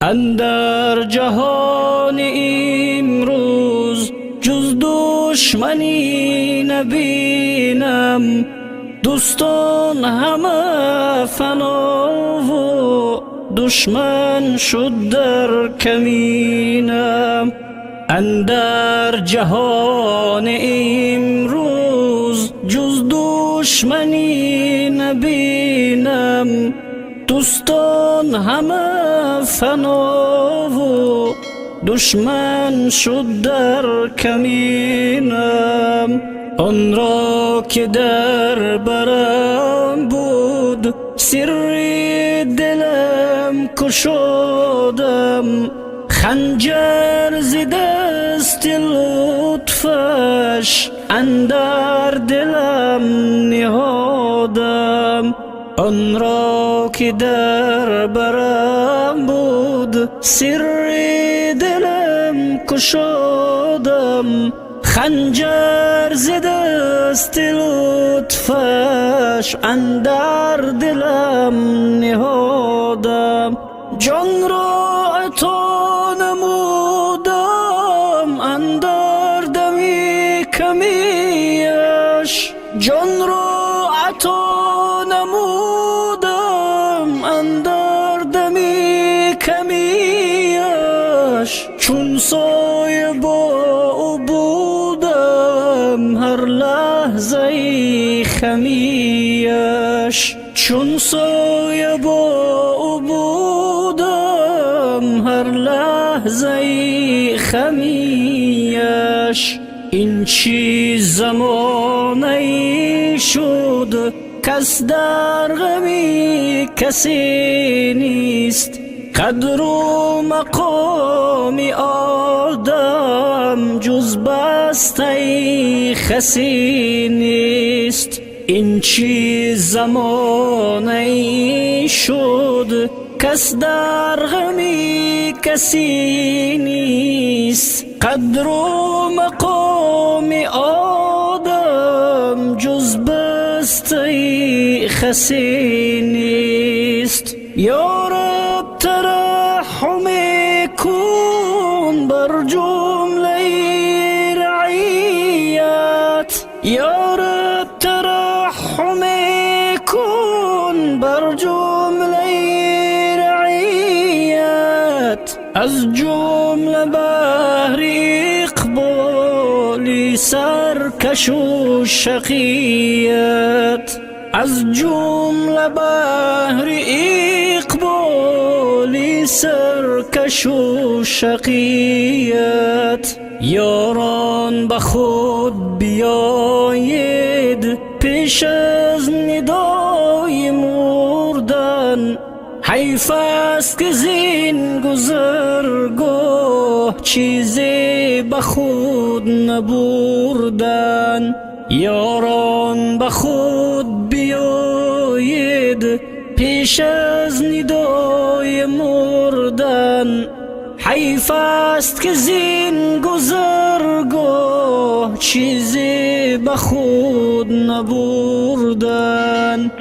اندر جهان امروز جز دشمنی نبینم، دوستان همه فنا و دشمن شد در کمینم. اندر جهان امروز جز دشمنی نبینم، دوستان همه فنا و دشمن شد در کمینم. آن را که در برم بود سر دلم کشادم، خنجر ز دست لطفش اندر دلم نهادم. آن را که در برم بود سر دلم کشادم، خنجر ز دست لطفش اندر دلم نهادم. جان را عطا نمودم اندر دم کمیش، جان را عطا نمودم اندر دم کمیش. چون سایه با او بودم هر لحظه خمیش، چون سایه با او بودم هر لحظه خمیش. این چیز زمانه شد کس در غمی کسی نیست، قدر و مقام آدم جز بسته خسی نیست. این چیز زمانه شد کس در غمی کسی نیست، قدر و مقام آدم جز بسته خسی نیست. یا رب ترحم کن بر جمله رعیت، یا رب ترحم کن بر جمله رعیت. از جمله بحر اقبالی سرکش و شقیت، از جمله بحر اقبالی سرکش و شقیت. یاران به خود بیایید پیش از ندای مردن، حیف است که زین گذرگاه چیزی به خود نبردن. یاران به خود بیایید پیش از ندای مردن، حیف است که زین گذرگاه چیزی به خود نبردن.